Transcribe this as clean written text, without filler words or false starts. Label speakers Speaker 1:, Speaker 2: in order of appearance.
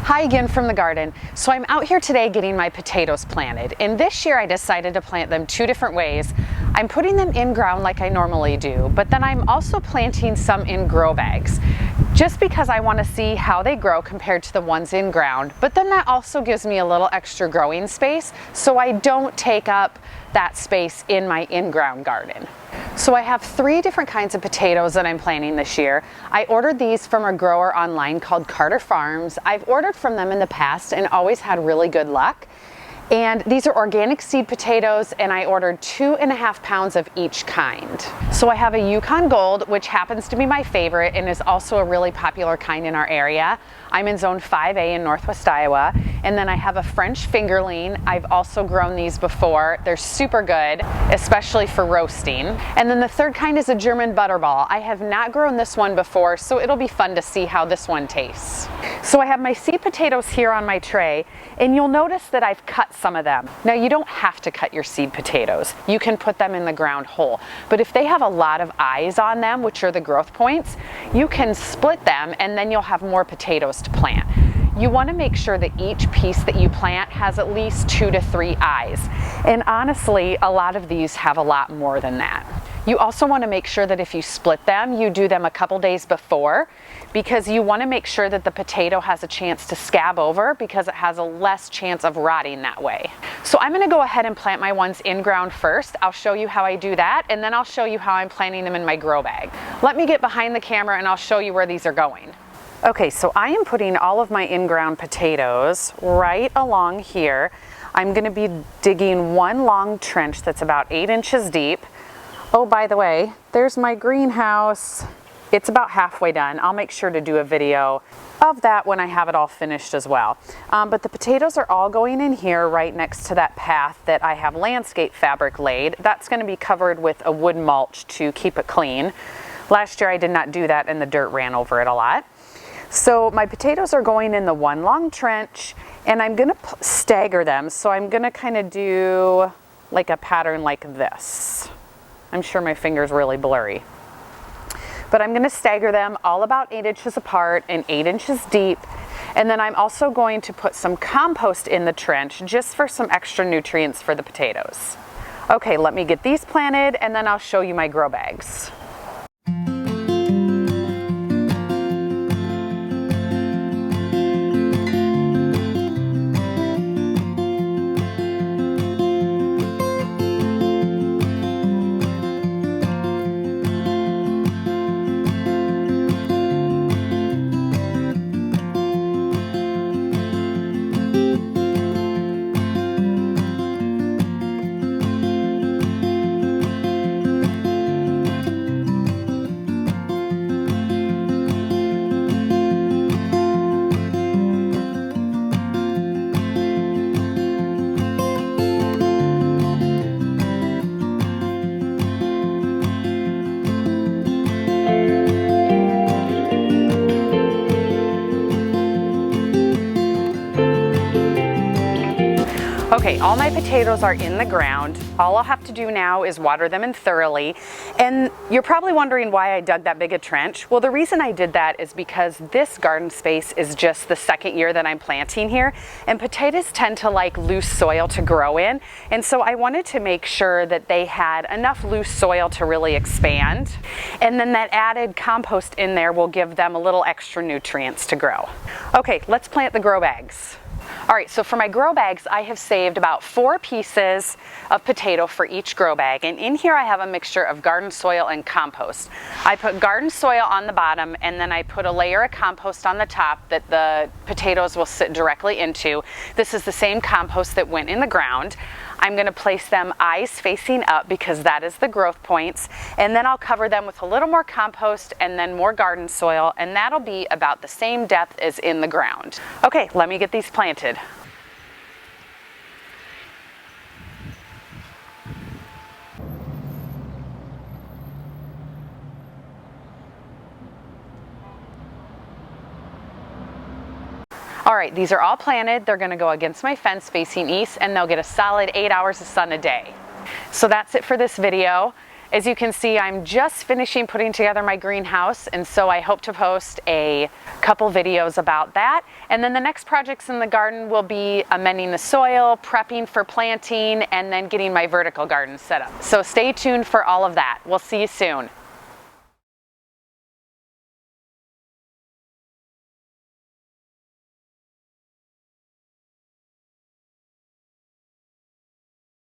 Speaker 1: Hi again from the garden. So I'm out here today getting my potatoes planted, and this year I decided to plant them two different ways. I'm putting them in ground like I normally do, but then I'm also planting some in grow bags just because I want to see how they grow compared to the ones in ground, but then that also gives me a little extra growing space so I don't take up that space in my in-ground garden. So I have three different kinds of potatoes that I'm planting this year. I ordered these from a grower online called Carter Farms. I've ordered from them in the past and always had really good luck. And these are organic seed potatoes, and I ordered 2.5 pounds of each kind. So I have a Yukon Gold, which happens to be my favorite and is also a really popular kind in our area. I'm in zone 5A in Northwest Iowa. And then I have a French Fingerling. I've also grown these before. They're super good, especially for roasting. And then the third kind is a German Butterball. I have not grown this one before, so it'll be fun to see how this one tastes. So I have my seed potatoes here on my tray, and you'll notice that I've cut some of them. Now, you don't have to cut your seed potatoes. You can put them in the ground whole. But if they have a lot of eyes on them, which are the growth points, you can split them and then you'll have more potatoes to plant. You want to make sure that each piece that you plant has at least 2 to 3 eyes. And honestly, a lot of these have a lot more than that. You also want to make sure that if you split them, you do them a couple days before, because you want to make sure that the potato has a chance to scab over, because it has a less chance of rotting that way. So I'm going to go ahead and plant my ones in ground first. I'll show you how I do that, and then I'll show you how I'm planting them in my grow bag. Let me get behind the camera and I'll show you where these are going. Okay, so I am putting all of my in-ground potatoes right along here. I'm going to be digging one long trench that's about 8 inches deep. Oh, by the way, there's my greenhouse. It's about halfway done. I'll make sure to do a video of that when I have it all finished as well. But the potatoes are all going in here right next to that path that I have landscape fabric laid. That's going to be covered with a wood mulch to keep it clean. Last year I did not do that and the dirt ran over it a lot. So my potatoes are going in the one long trench, and I'm going to stagger them. So I'm going to kind of do like a pattern like this. I'm sure my finger's really blurry. But I'm going to stagger them all about 8 inches apart and 8 inches deep. And then I'm also going to put some compost in the trench just for some extra nutrients for the potatoes. Okay, let me get these planted and then I'll show you my grow bags. Okay, all my potatoes are in the ground. All I'll have to do now is water them in thoroughly. And you're probably wondering why I dug that big a trench. Well, the reason I did that is because this garden space is just the second year that I'm planting here, and potatoes tend to like loose soil to grow in. And so I wanted to make sure that they had enough loose soil to really expand. And then that added compost in there will give them a little extra nutrients to grow. Okay, let's plant the grow bags. All right, so for my grow bags, I have saved about 4 pieces of potato for each grow bag. And in here I have a mixture of garden soil and compost. I put garden soil on the bottom, and then I put a layer of compost on the top that the potatoes will sit directly into. This is the same compost that went in the ground. I'm going to place them eyes facing up because that is the growth points, and then I'll cover them with a little more compost and then more garden soil, and that'll be about the same depth as in the ground. Okay, let me get these planted. All right, these are all planted. They're gonna go against my fence facing east, and they'll get a solid 8 hours of sun a day. So that's it for this video. As you can see, I'm just finishing putting together my greenhouse, and so I hope to post a couple videos about that. And then the next projects in the garden will be amending the soil, prepping for planting, and then getting my vertical garden set up. So stay tuned for all of that. We'll see you soon.